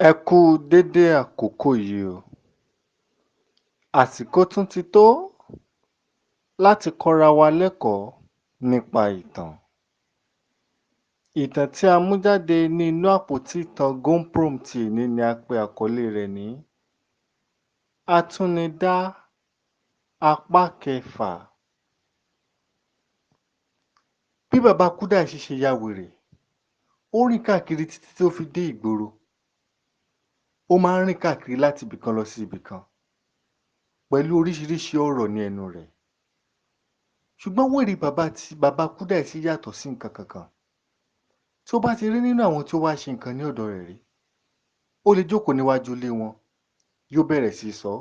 Ẹ kú dédé àkókò yìí o. Àsìkò tún ti tó láti kọ́ra wa lẹ́kọ̀ọ́ nípa ìtàn. Ìtàn tí a mú jáde ní inú àpótí ìtàn Gomprom ti èní ni a pe àkọlé rẹ̀ ní Atúnidá apá kẹfà. Bí bàbá Kúdàísí ṣe ya wèrè, ó rìn káàkiri títí tó fi dé ìgboro. Ó máa ń rìn káàkiri láti ibìkan lọ sí ibìkan pẹ̀lú oríṣiríṣi ọ̀rọ̀ ní ẹnu rẹ̀. Ṣùgbọ́n wèrè bàbá Kúdàísí yàtọ̀ sí nǹkan kankan. Tí ó bá ti rí nínú àwọn tí ó wá ṣe nǹkan ní ọ̀dọ̀ rẹ̀ rí, ó lè jókòó níwájú ilé wọn, yóò bẹ̀rẹ̀ sí í sọ.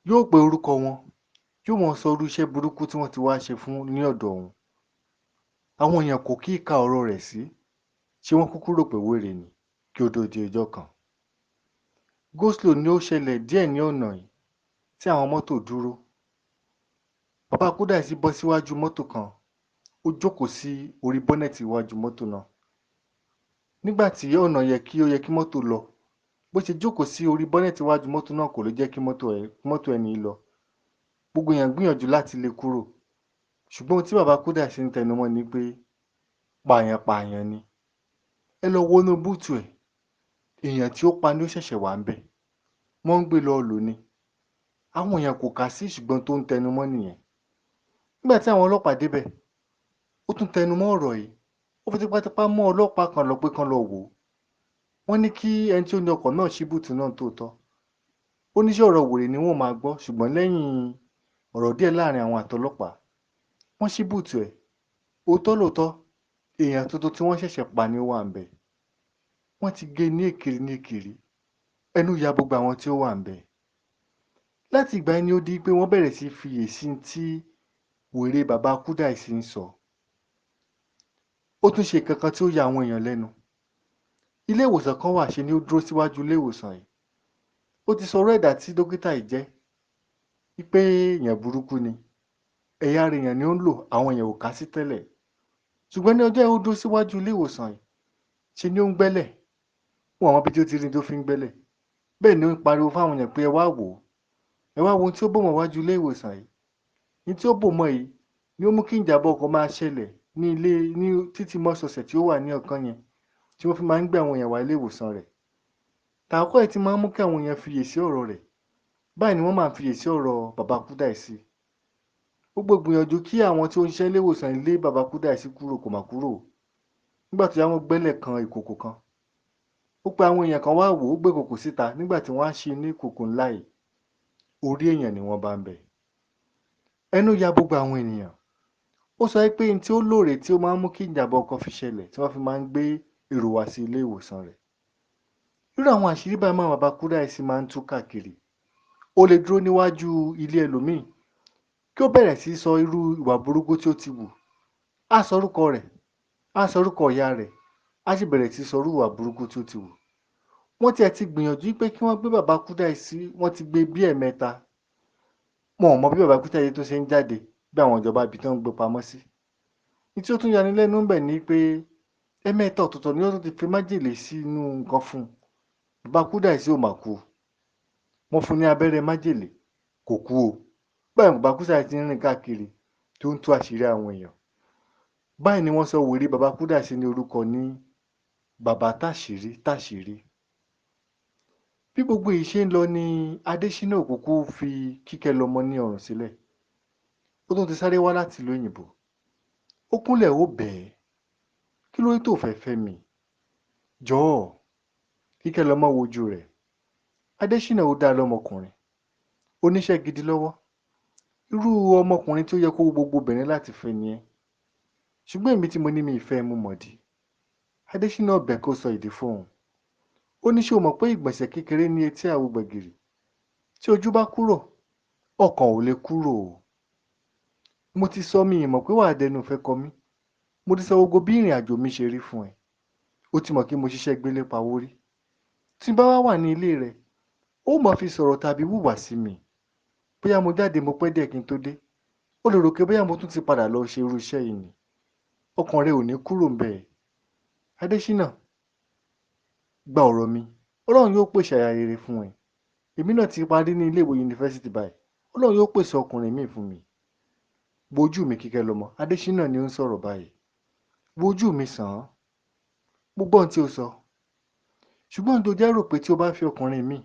Yóò pe orúkọ wọn, yóò máa sọ irú iṣẹ́ burúkú tí wọ́n ti wá ṣe fún ní ọ̀dọ̀ òun. Àwọn èèyàn kò kí ka ọ̀rọ̀ rẹ̀ sí, ṣé wọ́n kúkú rò pé wèrè ni kí ó tó di ọjọ́ kan. Go slow ni ó ṣẹlẹ̀ díẹ̀ ní ọ̀nà yìí tí àwọn mọ́tò dúró. Bàbá Kúdàísí bọ́ síwájú mọ́tò kan, ó jókòó sí orí bọ́nẹ̀tì iwájú mọ́tò náà. Nígbà tí ọ̀nà yẹ kí mọ́tò lọ, bó ṣe jókòó sí orí bọ́nẹ̀tì iwájú mọ́tò náà kò lè jẹ́ kí mọ́tò ẹni lọ. Gbogbo èèyàn gbìyànjú láti lé kúrò. Ṣùgbọ́n ohun tí bàbá Kúdàísí ń tẹnumọ́ ni pé pààyàn ni. Ẹ lọ wo inú búùtù ẹ̀. Èèyàn tí ó pa ni ó ṣẹ̀ṣẹ̀ wà ń bẹ̀. Wọ́n ń gbé lọ lò ni. Àwọn èèyàn kò kà sí ṣùgbọ́n tó ń tẹnumọ́ nìyẹn. Nígbà tí àwọn ọlọ́pàá débẹ̀, ó tún tẹnumọ́ ọ̀rọ̀ yìí. Ó fi tipátipá mú ọlọ́pàá kan lọ pé kán lọ wò ó. Wọ́n ní kí ẹni tí ó ní ọkọ̀ náà ṣí búùtù náà tóòtọ́. Ó ní ṣé ọ̀rọ̀ wèrè ni wọ́n máa gbọ́, ṣùgbọ́n lẹ́yìn ọ̀rọ̀ díẹ̀ láàrin àwọn àtọlọ́pàá, wọ́n ṣí búùtù ẹ̀. Òótọ́ lóòótọ́, èèyàn tuntun tí wọ́n ṣẹ̀ṣẹ̀ pa ni ó wà ń bẹ̀. Wọ́n ti gé ní èkìrí. Ẹnu ya gbogbo àwọn tí ó wà ń bẹ̀. Láti ìgbà yẹn ni ó di pé wọ́n bẹ̀rẹ̀ sí fiyèsí tí wèrè bàbá Kúdàísí ń sọ. Ó tún ṣe kankan tí ó ya àwọn èèyàn lẹ́nu. Ilé ìwòsàn kan wà ṣe ni ó dúró síwájú ilé ìwòsàn yìí. Ó ti sọ̀rọ̀ ẹ̀dá tí dókítà yìí jẹ́ wípé èèyàn burúkú ni. Ẹ̀yà ara èèyàn ni ó ń lò, àwọn èèyàn ò kà sí tẹ́lẹ̀. Ṣùgbọ́n ní ọjọ́ yẹn ó dúró síwájú ilé ìwòsàn yìí, ṣe ni ó ń gbẹ́lẹ̀. Wọn ò mọ ibi tí ó ti rí tó fi ń gbẹ́lẹ̀. Bẹ́ẹ̀ ni ó ń pariwo fáwọn èèyàn pé ẹ wá wò ó. Ẹ wá wo ohun tí ó bò mọ́ wájú ilé ìwòsàn yìí. Ohun tí ó bò mọ́ yìí ni ó mú kí ìjàmbá ọkọ̀ máa ṣẹlẹ̀ ní títì mọ́sọsẹ̀ tí ó wà ní ọ̀kan yẹn, tí wọ́n fi máa ń gbé àwọn èèyàn wá ilé ìwòsàn rẹ̀. Tàkọ́kọ́ yìí ti máa ń mú kí àwọn èèyàn fiyèsí ọ̀rọ̀ rẹ̀. Báyìí ni wọ́n máa ń fiyèsí ọ̀rọ̀ bàbá Kúdàísí. Gbogbo ìgbìyànjú kí àwọn tí ó ń ṣiṣẹ́ ilé ìwòsàn ilé bàbá Kúdàísí kúrò kò mà kúrò. Nígbà tí wọ́n gbẹ́lẹ̀ kan ìkòkò kan, ó pe àwọn èèyàn kan wá wò ó, gbé ìkòkò síta. Nígbà tí wọ́n á ṣí ní ìkòkò ńlá yìí, orí èèyàn ni wọ́n bá ń bẹ̀. Ẹnu ya gbogbo àwọn ènìyàn. Ó sọ pé ohun tí ó lóore tí ó máa ń mú kí ìjàmbá ọkọ̀ fi ṣẹlẹ̀ tí wọ́n fi máa ń gbé èrò wá sí ilé ìwòsàn rẹ̀. Irú àwọn àṣírí báyìí máa bàbá Kúdàísí máa ń tú káàkiri. Ó lè dúró níwájú ilé ẹlòmíì kí ó bẹ̀rẹ̀ sí sọ irú ìwà burúkú tí ó ti wù. Á sọ orúkọ rẹ̀, á sọ orúkọ ìyá rẹ̀, á sì bẹ̀rẹ̀ sí sọ irú ìwà burúkú tí ó ti wù. Wọ́n tiẹ̀ ti gbìyànjú pé kí wọ́n gbé bàbá Kúdàísí, wọ́n ti gbé bí ẹ̀mẹ́ta. Wọn ò mọ bí bàbá Kúdàísí tó ṣe ń jáde bí àwọn ìjọba ibi tí wọ́n ń gbé pamọ́ sí. Ní tí ó tún yani lẹ́nu ń bẹ̀ ni pé ẹ̀mẹ́ta ọ̀tọ̀ọ̀tọ̀ ni wọ́n tún ti fi májèlé sínú nǹkan fún un. Bàbá Kúdàísí ò mà kú. Wọ́n fún un ní abẹ́rẹ́ májèlé, kò kú o. Báyìí bàbá Kúdàísí ń rìn káàkiri tó ń tú àṣírí àwọn èèyàn. Báyìí ni wọ́n sọ wèrè bàbá Kúdàísí ní orúkọ ní bàbá táṣìírí. Bí gbogbo èyí ṣe ń lọ ni Adéṣínà Òkúkú fi Kíkẹ́ lọmọ ní ọrùn sílẹ̀. Ó tún ti sáré wá láti ìlú òyìnbó. Ó kúnlẹ̀ ó bẹ̀ ẹ́. Kí ló dé tó fẹ́ fẹ́ mi? Jọ̀ọ́. Kíkẹ́ lọmọ wojú rẹ̀. Adéṣínà ó dá lọ́mọkùnrin. Ó níṣẹ́ gidi lọ́wọ́. Irú ọmọkùnrin tí ó yẹ kó wo gbogbo obìnrin láti fẹ́ ni ẹ́. Ṣùgbọ́n èmi tí mo ní mi ìfẹ́ mú mọ̀dí. Adéṣínà bẹ̀ kó sọ ìdí fún òun. Ó ní ṣé o mọ̀ pé ìgbọ̀nsẹ̀ kékeré ní etí àwo gbẹ̀gìrì. Tí ojú bá kúrò, ọkàn ò lè kúrò o. Mo ti sọ mi ìmọ̀ pé wàá dẹnu ìfẹ́ kọ mí. Mo ti sọ gbogbo bí ìrìn àjò mi ṣe rí fún ẹ. Ó ti mọ̀ kí mo ṣiṣẹ́ gbélé pawó rí. Tí n bá wà ní ilé rẹ̀, ó mọ̀ fi sọ̀rọ̀ tàbí hùwà sí mi. Bóyá mo jáde mo pẹ́ díẹ̀ kí n tó dé. Ó lè rò pé bóyá mo tún ti padà lọ ṣe irú iṣẹ́ yìí ni. Ọkàn rẹ ò ní kúrò ń bẹ̀. Adéṣínà, gba ọ̀rọ̀ mi, Ọlọ́run yóò pèsè aya rere fún ẹ. Èmi náà ti parí ní ilé ìwé yunifásítì báyìí. Ọlọ́run yóò pèsè ọkùnrin míì fún mi. Wojú mi Kíkẹ́lọmọ, Adéṣínà ni ó ń sọ̀rọ̀ báyìí. Wojú mi sàn án. Mo gbọ́ ohun tí o sọ. Ṣùgbọ́n ohun tó jẹ́ rò pé tí o bá fi ọkùnrin míì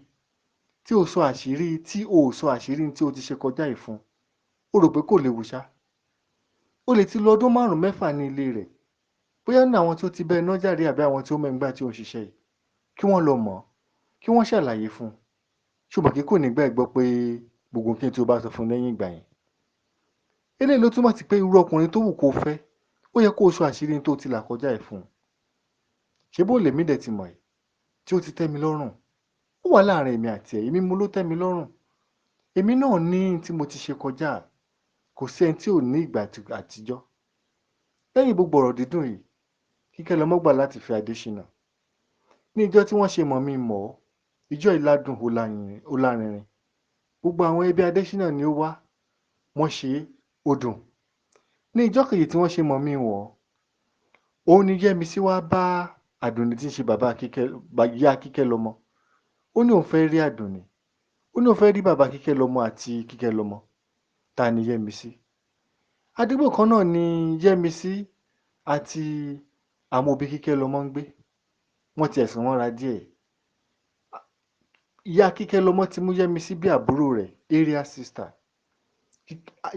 tí o sọ àṣírí tí o ti ṣe kọjá yìí fún, o rò pé kò léwu ṣá. O lè ti lọ ọdún 5-6 ní ilé rẹ̀. Bóyá ní àwọn tí ó ti bẹ́ẹ̀ ná jàre àbí àwọn tí ó mọ̀ nígbà tí ó ń ṣiṣẹ́ yìí. Kí wọ́n lọ mọ̀ ọ́, kí wọ́n ṣàlàyé fún un. Ṣùgbọ́n kí kò ní gbà ẹ́ gbọ́ pé gbogbo nǹkan tí o bá sọ fún un lẹ́yìn ìgbà yẹn. Eléyìí ló túmọ̀ sí pé irú ọkùnrin tó wù kó fẹ́, ó yẹ kó o sọ àṣírí tó ti là kọjá ẹ̀ fún un. Ṣé bó lèmi dẹ̀ ti mọ̀ ẹ́ tí ó ti tẹ́ mi lọ́rùn? Ó wà láàrin èmi àti ẹ̀, èmi mo ló tẹ́ mi lọ́rùn. Èmi náà ní tí mo ti ṣe kọjá, kò sí ẹni tí ò ní ìgbà àtijọ́. Lẹ́yìn gbogbo ọ̀rọ̀ dídùn yìí, Kíkẹ́lọmọ gbà láti fẹ́ Adéṣínà. Ní ìjọ́ tí wọ́n ṣe mọ̀ mí mọ̀ ọ́, ìjọ́ yìí ládùn ó lárinrin. Gbogbo àwọn ẹbí Adéṣínà ni ó wá, wọ́n ṣe é, ó dùn. Ní ìjọ́ kejì tí wọ́n ṣe mọ̀ mí wọ̀ ọ́, òun ni Yẹ́misí wá bá Àdùnní tí ń ṣe ìyá Kíkẹ́lọmọ. Ó ní òun fẹ́ rí Àdùnní. Ó ní òun fẹ́ rí bàbá Kíkẹ́lọmọ àti Kíkẹ́lọmọ. Ta ni Yẹ́misí? Àdúgbò kan náà ni Yẹ́misí àti àwọn òbí Kíkẹ́lọmọ ń gbé. Wọ́n ti ẹ̀sùn wọn ra díẹ̀. Ìyá Kíkẹ́lọmọ ti mú Yẹ́misí bí àbúrò rẹ̀, area sister.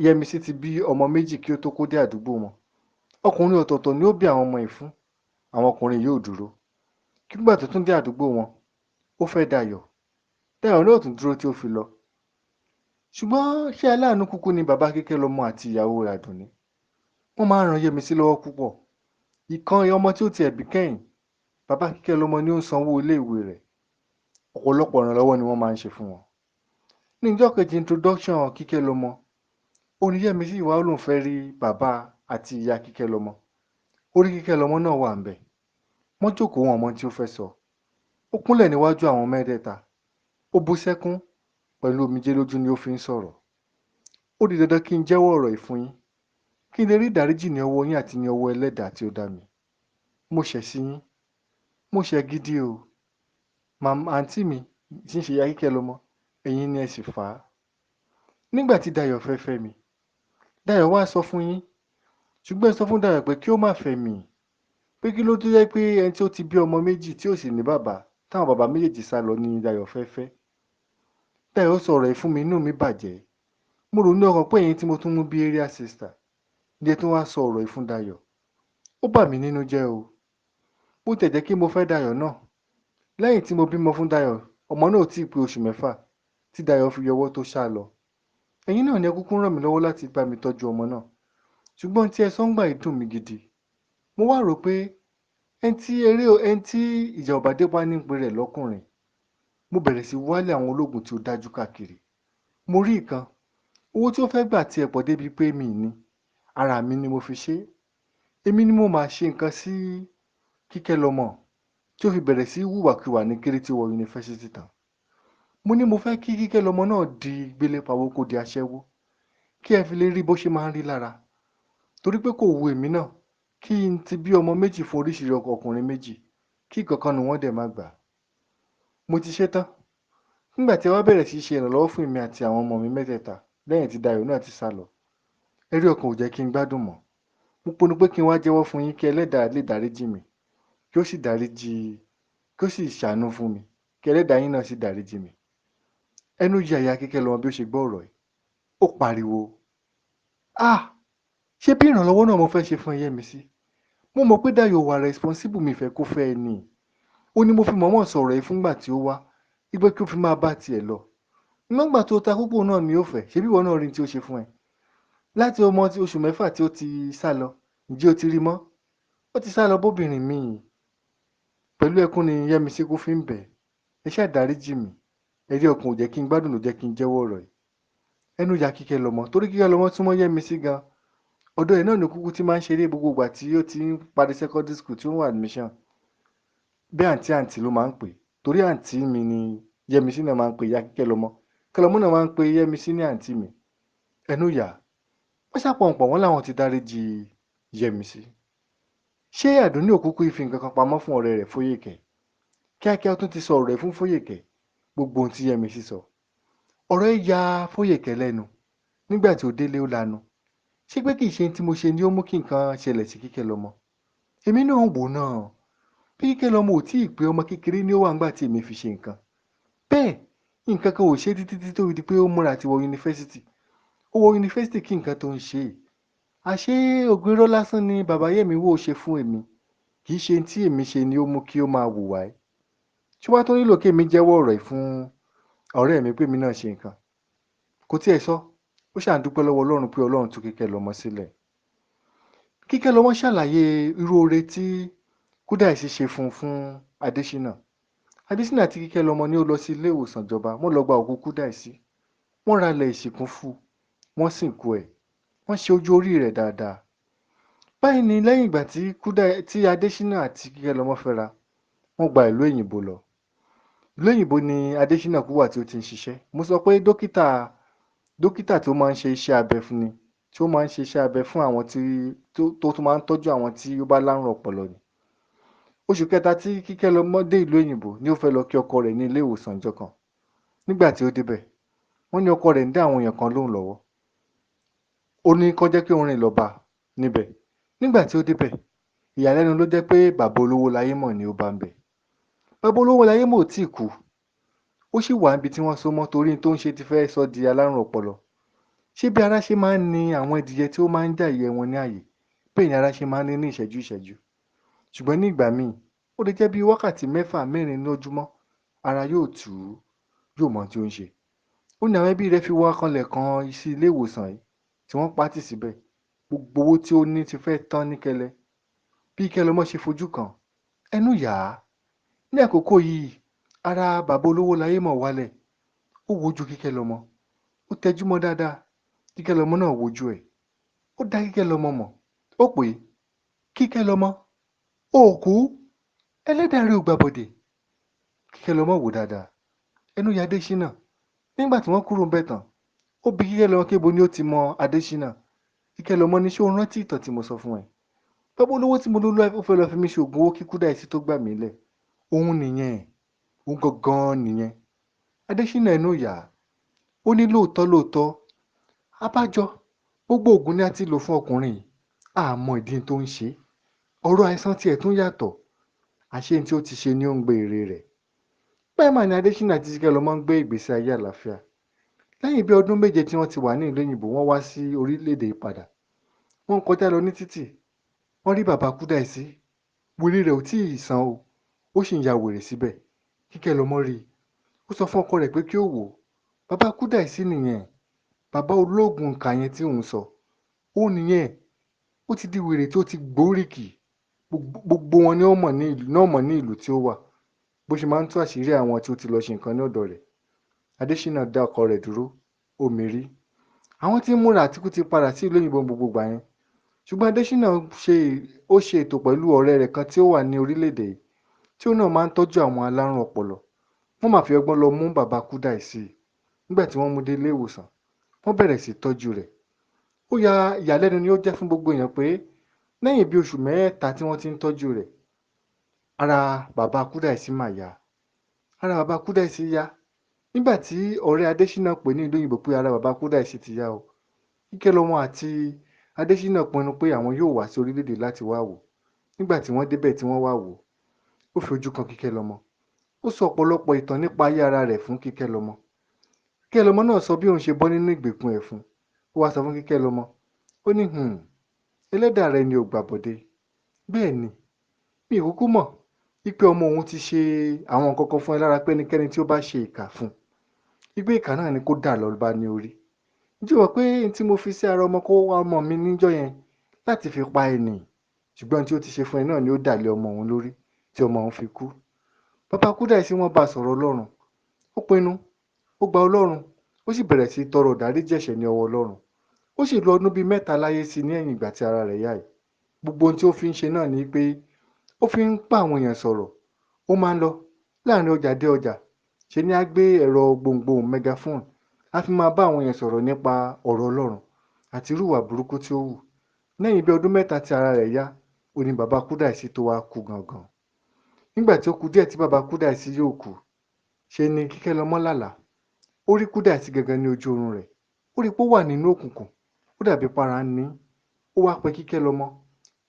Yẹ́misí ti bí ọmọ méjì kí ó tó kó dé àdúgbò wọn. Ọkùnrin ọ̀tọ̀ọ̀tọ̀ ni ó bí àwọn ọmọ yìí fún. Àwọn ọkùnrin yóò dúró. Nígbà tó tún dé àdúgbò wọn, ó fẹ́ Dayọ̀. Dayọ̀ náà tún dúró tí ó fi lọ. Ṣùgbọ́n ṣé aláàánú kúkú ni bàbá Kíkẹ́lọmọ àti ìyàwó rẹ̀ Àdùnní? Wọ́n máa ń ran Yẹ́misí lọ́wọ́ púpọ̀. Ìkan ọmọ tí ó ti ẹ̀bí kẹ́yìn, bàbá Kíkẹ́lọmọ ni ó ń sanwó ilé ìwé rẹ̀. Ọ̀pọ̀lọpọ̀ ìrànlọ́wọ́ ni wọ́n máa ń ṣe fún wọn. Ní ìjọ́ kejì introduction Kíkẹ́lọmọ, ó ní Yẹ́misí ìwà lòun fẹ́ rí bàbá àti ìyá Kíkẹ́lọmọ. Orí Kíkẹ́lọmọ náà wà ńbẹ̀. Wọ́n jókòó wọn mọ tí ó fẹ́ sọ. Ó kúnlẹ̀ níwájú àwọn mẹ́tẹ̀ẹ̀ta. Ó bú sẹ́kún, pẹ̀lú omijé lójú ni ó fi ń sọ̀rọ̀. Ó di dandan kí n jẹ́wọ́ ọ̀rọ̀ yìí fún yín, kí n lè rí ìdáríjì ní ọwọ́ yín àti ní ọwọ́ Ẹlẹ́dàá tí ó dá mi. Mo ṣẹ̀ sí yín. Mo ṣẹ̀ gidi o. Àǹtí mi tí ń ṣe ìyá Kíkẹ́lọmọ, ẹ̀yin ni ẹ sì fà á. Nígbà tí Dayọ̀ fẹ́ fẹ́ mi, Dayọ̀ wá sọ fún yín. Ṣùgbọ́n ẹ sọ fún Dayọ̀ pé kí ó má fẹ́ mi. Pé kí ló tó jẹ́ pé ẹni tí ó ti bí ọmọ méjì tí ò sì ní bàbá, táwọn bàbá méjèèjì sá lọ ni Dayọ̀ fẹ́ fẹ́. Dayọ̀ sọ ọ̀rọ̀ yìí fún mi, inú mi bàjẹ́. Mo rò ní ọkàn pé ẹ̀yin tí mo tún mú bí area sister ni ẹ tún wá sọ ọ̀rọ̀ yìí fún Dayọ̀. Ó bà mí nínú jẹ́ o. Bó tẹ̀ jẹ́ kí mo fẹ́ Dayọ̀ náà. Lẹ́yìn tí mo bímọ fún Dayọ̀, ọmọ náà ò tí ì pé oṣù 6 tí Dayọ̀ fi yọwọ́ tó sá lọ. Ẹ̀yin náà ni ẹ kúkú ràn mí lọ́wọ́ láti bá mi tọ́jú ọmọ náà. Ṣùgbọ́n tí ẹ sọ ń gbà yìí dùn mí gidi. Mo wá rò pé ẹni tí ìjà ò bá dé bá ní pé rẹ̀ lọ́kùnrin. Mo bẹ̀rẹ̀ sí wálé àwọn ológun tí ó dájú káàkiri. Mo rí ìkan. Owó tí ó fẹ́ gbà tí ẹ pọ̀ débi pé mi ní. Ara mi ni mo fi ṣe. Èmi ni mo máa ṣe nǹkan sí Kíkẹ́lọmọ tí ó fi bẹ̀rẹ̀ sí hùwàkiwà ní kéré tí ó wọ yunifásítì tán. Mo ní mo fẹ́ kí Kíkẹ́lọmọ náà di gbélé pawó kó di aṣẹ́wó. Kí ẹ fi lè rí bó ṣe máa ń rí lára. Torí pé kò wu èmi náà kí n ti bí ọmọ méjì fún oríṣiríṣi ọkùnrin méjì, kí ìkankan nu wọ́n dẹ̀ má gbà. Mo ti ṣe tán. Nígbà tí ẹ wá bẹ̀rẹ̀ sí ṣe ìrànlọ́wọ́ fún èmi àti àwọn ọmọ mi mẹ́tẹ̀ẹ̀ta lẹ́yìn tí Dayọ̀ náà ti sá lọ. Ẹ̀rí ọkàn ò jẹ́ kí n gbádùn mọ́. Mo pinnu pé kí n wá jẹ́wọ́ fún yín kí Ẹlẹ́dàá lè dáríjì mi, kí ó sì ṣàánú fún mi, kí Ẹlẹ́dàá yín náà sì dáríjì mi. Ẹnu ya ìyá Kíkẹ́lọmọ bí ó ṣe gbọ́ ọ̀rọ̀ yìí. Ó pariwo. Ṣé bí ìrànlọ́wọ́ náà mo fẹ́ ṣe fún Yẹ́misí? Mo mọ̀ pé Dayọ̀ wà responsible, mi fẹ́ kó fẹ́ ẹ ní. Ó ní mo fi mọ̀ọ́mọ̀ sọ̀rọ̀ yìí fúngbà tí ó wá, wípé kí ó fi máa bá tiẹ̀ lọ. Nígbà tó ta púpọ̀ náà ni ó fẹ́, ṣebí ìwọ náà rí tí ó ṣe fún ẹ. Láti ọmọ tí oṣù 6 tí ó ti sá lọ, ǹjẹ́ o ti rí mọ́? Ó ti sá lọ bóbìnrin míì. Pẹ̀lú ẹkún ni Yẹ́misí kú fi ń bẹ̀. Ẹ ṣáà dáríjì mi. Ẹ̀rí ọkàn ò jẹ́ kí n gbádùn, ló jẹ́ kí n jẹ́wọ́ ọ̀rọ̀ yìí. Ẹnu ya Kíkẹ́lọmọ, torí Kíkẹ́lọmọ súnmọ́ Yẹ́misí gan. Ọ̀dọ̀ ẹ̀ náà ni kúkú tí máa ń ṣeré gbogbo ìgbà tí ó ti ń parí secondary school tí ó ń wà admission. Bí àǹtí ló máa ń pè. Torí àǹtí mi ni Yẹ́misí náà máa ń pè ìyá Kíkẹ́lọmọ. Kíkẹ́lọmọ náà máa ń pè Yẹ́misí ní àǹtí mi. Ẹnu yà. Wọ́n ṣàpọ̀npọ̀ wọ́n láwọn ti dáríjì Yẹ́misí. Ṣé Àdùnní òkúkú ìfi nǹkan kan pamọ́ fún ọ̀rẹ́ rẹ̀ Fóyèkẹ́? kíákíá ó tún ti sọ ọ̀rọ̀ ẹ̀ fún Fóyèkẹ́ gbogbo ohun tí Yẹ́misí sọ. Ọ̀rọ̀ ẹ̀ ya Fóyèkẹ́ lẹ́nu. Nígbà tí ó délé ó lanu. Ṣé pé kì í ṣe ohun tí mo ṣe ni ó mú kí nǹkan ṣẹlẹ̀ sí Kíkẹ́lọmọ? Èmi náà wò náà. Bí Kíkẹ́lọmọ ò tíì pé ọmọ kékeré ni ó wà nígbà tí èmi fi ṣe nǹkan. Bẹ́ẹ̀ nǹkan kan ò ṣe títí tó fi di pé ó múra àti wọ yunifásítì. Ó wọ yunifásítì kí nǹkan tó ń ṣe. Àṣé ògùn irọ́ lásán ni bàbá Yẹ̀mí wò ṣe fún èmi. Kì í ṣe ohun tí èmi ṣe ni ó mú kí ó máa hùwà ẹ̀. Ṣé wàá tó nílò kí èmi jẹ́wọ́ ọ̀rọ̀ yìí fún ọ̀rẹ́ mi pé èmi náà ṣe nǹkan? Kò tiẹ̀ sọ. Ó ṣáà ń dúpẹ́ lọ́wọ́ Ọlọ́run pé Ọlọ́run tú Kíkẹ́lọmọ sílẹ̀. Kíkẹ́lọmọ ṣàlàyé irú oore tí Kúdàísí ṣe fún Adésínà. Adésínà àti Kíkẹ́lọmọ ni ó lọ sí ilé ìwòsàn ìjọba. Wọ́n lọ gba òkú Kúdàísí. Wọ́n ralẹ̀ ìsìnkú fún. Wọ́n sìnkú ẹ̀. Wọ́n ṣe ojú orí rẹ̀ dáadáa. Báyìí ni lẹ́yìn ìgbà tí Adésínà àti Kíkẹ́lọmọ fẹ́ra, wọ́n gba ìlú òyìnbó lọ. Ìlú òyìnbó ni Adésínà kú wà tí ó ti ń ṣiṣẹ́. Mo sọ pé dókítà tó máa ń ṣe iṣẹ́ abẹ fún ni, tí ó máa ń ṣe iṣẹ́ abẹ fún àwọn tó tún máa ń tọ́jú àwọn tí ó bá lárùn ọpọlọ ni. Oṣù kẹta tí Kíkẹ́lọmọ dé ìlú òyìnbó ni ó fẹ́ lọ kí ọkọ rẹ̀ ní ilé ìwòsàn ìjọ kan. Nígbà tí ó débẹ̀, wọ́n ní ọkọ rẹ̀ ń dá àwọn èèyàn kan lóhùn lọ́wọ́. Ó ní kó jẹ́ kí òun rìn lọ bá níbẹ̀. Nígbà tí ó débẹ̀, ìyàlẹ́nu ló jẹ́ pé bàbá olówó láyémọ̀ ni ó bá ń bẹ̀. Bàbá olówó láyémọ̀ ò tíì kú. Ó sì wà níbi tí wọ́n so mọ́ torí tó ń ṣe ti fẹ́ sọ di alárùn ọpọlọ. Ṣé bí ara ṣe máa ń ni àwọn ẹdìyẹ tí ó máa ń já ìyẹ́ wọn ní àyè, bẹ́ẹ̀ ni ara ṣe máa ń ní ìṣẹ́jú ìṣẹ́jú. Ṣùgbọ́n ní ìgbà míì, ó lè jẹ́ bí wákàtí 6 mẹ́rin lójúmọ́, ara yóò tù ú, yóò mọ tí ó ń ṣe. Ó ní àwọn ẹbí rẹ̀ fi wá kanlẹ̀ kan sí ilé ìwòsàn yìí tí wọ́n pátì síbẹ̀. Gbogbo owó tí ó ní ti fẹ́ tán ní kẹ́lẹ́. Bí Kíkẹ́lọmọ ṣe fojú kan, ẹnu yà á. Ní àkókò yìí, ara bàbá olówó láyémọ̀ wálẹ̀. Ó wojú Kíkẹ́lọmọ. Ó tẹjúmọ́ dáadáa. Kíkẹ́lọmọ náà wojú ẹ̀. Ó dá Kíkẹ́lọmọ mọ̀. Ó pè é, Kíkẹ́lọmọ, o ò kú, ẹlẹ́dàá rẹ ò gbàbọ̀dè. Kíkẹ́lọmọ wò dáadáa. Ẹnu ya Adésínà. Nígbà tí wọ́n kúrò ńbẹ̀ tán, ó bi Kíkẹ́lọmọ pé ibo ni ó ti mọ Adésínà. Kíkẹ́lọmọ ní ṣé o rántí ìtàn tí mo sọ fún ẹ? Bàbá olówó tí mo ló ó fẹ́ lọ fi mí ṣe ògùn owó kí Kúdàísí tó gbà mí lẹ̀. Òun nìyẹn. Òun gangan nìyẹn. Adésínà ẹnu yà á. Ó ní lóòótọ́. Abájọ, gbogbo ògùn ni a ti lò fún ọkùnrin yìí. A mọ ìdí tó ń ṣe. Ọ̀rọ̀ àìsàn tiẹ̀ tún yàtọ̀. Àṣé tí ó ti ṣe ni ó ń gbé èrè rẹ̀. Bẹ́ẹ̀ mà ni Adésínà àti Kíkẹ́lọmọ ń gbé ìgbésí ayé àlàáfíà. Lẹ́yìn bí ọdún 7 tí wọ́n ti wà ní ìlú òyìnbó, wọ́n wá sí orílẹ̀-èdè padà. Wọ́n kọjá lọ ní títì. Wọ́n rí bàbá Kúdàísí. Wèrè rẹ̀ ò tíì sàn o. Ó sì ń ya wèrè síbẹ̀. Kíkẹ́lọmọ rí i. Ó sọ fún ọkọ rẹ̀ pé kí ó wò ó. Bàbá Kúdàísí nìyẹn. Bàbá olóògùn ìkà yẹn tí òun sọ. Ó nìyẹn. Ó ti di wèrè tí ó ti gbóríkì. Gbogbo wọn ni wọ́n mọ̀ ní ìlú tí ó wà. Bó ṣe máa ń tú àṣírí àwọn tí ó ti lọ ṣe nǹkan ní ọ̀dọ̀ rẹ̀. Adésínà dá ọkọ rẹ̀ dúró. Ó mí. Àwọn tí ń múra àtikú ti padà sí ìlú òyìnbó gbogbo ìgbà yẹn. Ṣùgbọ́n Adésínà ṣe ètò pẹ̀lú ọ̀rẹ́ rẹ̀ kan tí ó wà ní orílẹ̀-èdè yìí, tí ó náà máa ń tọ́jú àwọn alárùn ọpọlọ. Wọ́n máa fi ọgbọ́n lọ mú bàbá Kúdàísí. Nígbà tí wọ́n mú dé ilé ìwòsàn, wọ́n bẹ̀rẹ̀ sí tọ́jú rẹ̀. Ó ya ìyàlẹ́nu ni ó jẹ́ fún gbogbo èèyàn pé lẹ́yìn bí oṣù 3 tí wọ́n ti ń tọ́jú rẹ̀, ara bàbá Kúdàísí mà yá. Ara bàbá Kúdàísí yá. Nígbà tí ọ̀rẹ́ Adésínà pè ní ìlú òyìnbó pé ara bàbá Kúdàísí ti yá o. Kíkẹ́lọmọ àti Adésínà pinnu pé àwọn yóò wá sí orílẹ̀-èdè láti wá wò. Nígbà tí wọ́n débẹ̀ tí wọ́n wá wò, ó fi ojú kan Kíkẹ́lọmọ. Ó sọ ọ̀pọ̀lọpọ̀ ìtàn nípa ayé ara rẹ̀ fún Kíkẹ́lọmọ. Kíkẹ́lọmọ náà sọ bí òun ṣe bọ́ nínú ìgbèkùn ẹ̀ fún. Ó wá sọ fún Kíkẹ́lọmọ. Ó ní ẹlẹ́dàá rẹ ni ò gbàbọ̀dè. Bẹ́ẹ̀ ni, mi ò kúkú mọ̀ wípé ọmọ òun ti ṣe àwọn nǹkan kan fún ẹ lára pé ẹnikẹ́ni tí ó bá ṣe ìkà fún. Wípé ìkà náà ni kó dà lọ bá ní orí. Ǹjẹ́ o mọ̀ pé tí mo fi sí ara ọmọ mi níjọ́ yẹn láti fi pa ẹni. Ṣùgbọ́n tí ó ti ṣe fún ẹ náà ni ó dà lé ọmọ òun lórí tí ọmọ òun fi kú. Bàbá Kúdàísí wọ́n bá sọ̀rọ̀ Ọlọ́run. Ó pinnu. Ó gba Ọlọ́run. Ó sì bẹ̀rẹ̀ sí tọrọ ìdáríjì ẹ̀ṣẹ̀ ní ọwọ́ Ọlọ́run. Ó sì lo ọdún bí 3 láyé sí ní ẹ̀yìn ìgbà tí ara rẹ̀ yá yìí. Gbogbo ohun tí ó fi ń ṣe náà ni pé ó fi ń pa àwọn èèyàn sọ̀rọ̀. Ó máa ń lọ láàrin ọjà dé ọjà. Ṣe ni á gbé ẹ̀rọ gbohùngbohùn megaphone. A fi máa bá àwọn èèyàn sọ̀rọ̀ nípa ọ̀rọ̀ Ọlọ́run àti irú ìwà burúkú tí ó hù. Lẹ́yìn bí ọdún 3 tí ara rẹ̀ yá, ó ní bàbá Kúdàísí tó wá kú gangan. nígbà tí ó kù díẹ̀ tí bàbá Kúdàísí yóò kú, ṣe ni Kíkẹ́lọmọ lálàá. Ó rí Kúdàísí gangan ní ojú oorun rẹ̀. Ó rí pé ó wà nínú òkùnkùn. Ó dàbí para ń ní. Ó wá pe Kíkẹ́lọmọ.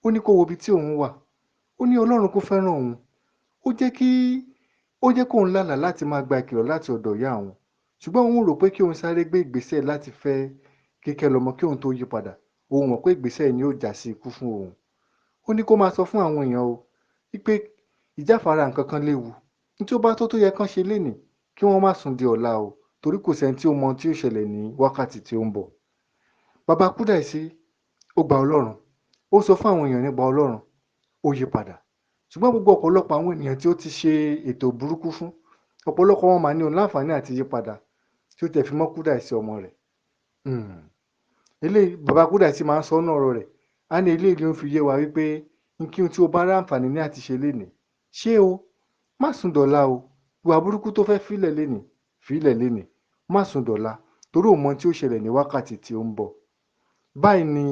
Ó ní kó wo ibi tí òun wà. Ó ní Ọlọ́run kó fẹ́ràn òun. Ó jẹ́ kóun lálàá láti máa gba ìkìlọ̀ láti ọ̀dọ̀ ìyá òun. Ṣùgbọ́n òun rò pé kí òun sáré gbé ìgbésẹ̀ láti fẹ́ Kíkẹ́lọmọ kí òun tó yí padà. Òun mọ̀ pé ìgbésẹ̀ yìí yóò já sí ikú fún òun. Ó ní kó máa sọ fún àwọn èèyàn o wípé ìjáfara nǹkan kan léwu. Ní tí ó bá tó yẹ kán ṣe lénìí kí wọ́n má sùn di ọ̀la o, torí kò sẹ́ni tí ó mọ tí ó ṣẹlẹ̀ ní wákàtí tí ó ń bọ̀. Bàbá Kúdàísí ó gba Ọlọ́run. Ó sọ fún àwọn èèyàn nípa Ọlọ́run. Ó yí padà. Ṣùgbọ́n gbogbo ọ̀pọ̀lọpọ̀ àwọn ènìyàn tí ó ti ṣe ètò burúkú fún, ọ̀pọ̀lọpọ̀ wọn mà ní òun láǹfààní àti yí padà tí ó tẹ̀ fi mọ́ Kúdàísí ọmọ rẹ̀. Eléyìí bàbá Kúdàísí máa ń sọ ọ́nà ọ̀rọ̀ rẹ̀. Á ní eléyìí ló ń fi yé wa wípé nkíhun tí o bá rí àǹfààní ní àti ṣe lénìí, ṣé o, má sùn dọ̀la o. Ìwà burúkú tó fẹ́ fílẹ̀ lénìí, má sùn dọ̀la, torí ò mọ tí ó ṣẹlẹ̀ ní wákàtí tí ó ń bọ̀. Báyìí ni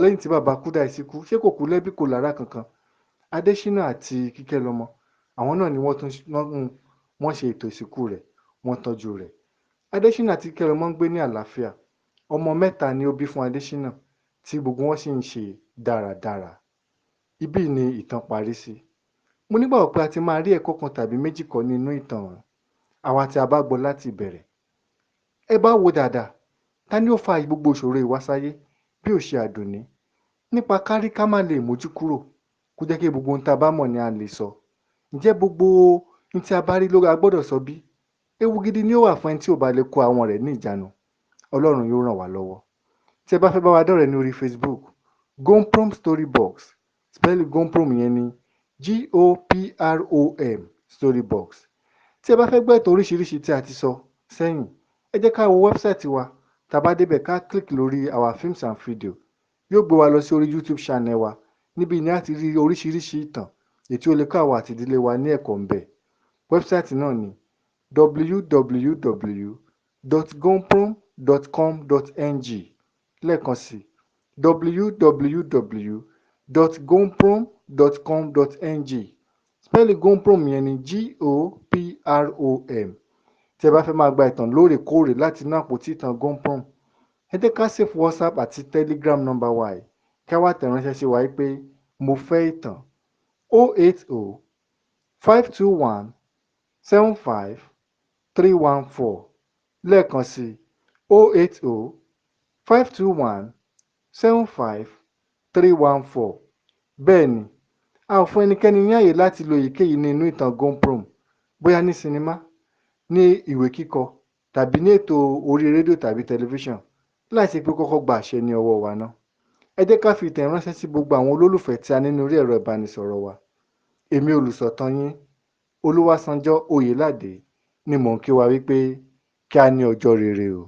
lẹ́yìn tí bàbá Kúdàísí kú, ṣé kò kú lẹ́bí kò lára kankan. Adéṣínà àti Kíkẹ́lọmọ, àwọn náà ni wọ́n ṣe ètò ìsìnkú rẹ̀, wọ́n tọ́jú rẹ̀. Adéṣínà àti Kíkẹ́lọmọ ń gbé ní àlàáfíà. Ọmọ 3 ni ó bí fún Adéṣínà, tí gbogbo wọn sì ń ṣe dáradára. Ibí ni ìtàn parí sí. Mo nígbàgbọ́ pé a ti máa rí ẹ̀kọ́ kan tàbí méjì kọ́ nínú ìtàn àwa tí a bá gbọ́ láti ìbẹ̀rẹ̀. Ẹ bá wo dáadáa, ta ni ó fa gbogbo ìṣòro ìwásáyé bí ò ṣe Àdùnní? Nípa kárí ká má lè mójú kúrò, kó jẹ́ kí gbogbo ohun tá a bá mọ̀ ni a lè sọ. Ǹjẹ́ gbogbo ohun tí a bá rí lórí a gbọ́dọ̀ sọ bí? Ewu gidi ni ó wà fún ẹni tí ò bá lè kó àwọn rẹ̀ ní ìjánu. Ọlọ́run yóò ràn wá lọ́wọ́. Tí ẹ bá fẹ́ bá wa dọ́rẹ̀ẹ́ ní orí Facebook, Gomprom Storybox, spell Gomprom yẹn ni GOPROM Storybox. Tí ẹ bá fẹ́ gbọ́ ètò oríṣiríṣi tí a ti sọ sẹ́yìn, ẹ jẹ́ ká wo wẹ́bsáìtì wa. Tá bá débẹ̀ ká click lórí our films and video. Yóò gbé wa lọ sí orí YouTube channel wa. Níbi ni a ti rí oríṣiríṣi ìtàn ètí ó lè kọ́ àwa àti ìdílé wa ní ẹ̀kọ́ ńbẹ̀. Wẹ́bsáìtì náà ni www.gomprom.com.ng. lẹ́ẹ̀kan sí www.gomprom.com.ng. spell Gomprom yẹn ni GOPROM. Tí ẹ bá fẹ́ máa gba ìtàn lóòrèkóòrè láti inú àpótí ìtàn Gomprom, ẹ jẹ́ ká save WhatsApp àti Telegram number wa yìí, kí a wá tẹ̀ránṣẹ́ sí wa pé mo fẹ́ ìtàn 080 521 75 314. lẹ́ẹ̀kan sí 080 521 75 314. Bẹ́ẹ̀ ni, a ò fún ẹnikẹ́ni ní àyè láti lo èyíkéyìí nínú ìtàn Gomprom, bóyá ní sinimá, ní ìwé kíkọ tàbí ní ètò orí rédíò tàbí tẹlifíṣàn, láìsí pé kọ́kọ́ gba àṣẹ ní ọwọ́ wa náà. Ẹ jẹ́ ká fi ìtàn ránṣẹ́ sí gbogbo àwọn olólùfẹ́ tí a ní lórí ẹ̀rọ ìbánisọ̀rọ̀ wa. Èmi olùsọ̀tàn yín, Olúwaṣánjọ́ Oyèládé, ni mò ń kí wa wípé kí a ní ọjọ́ rere o.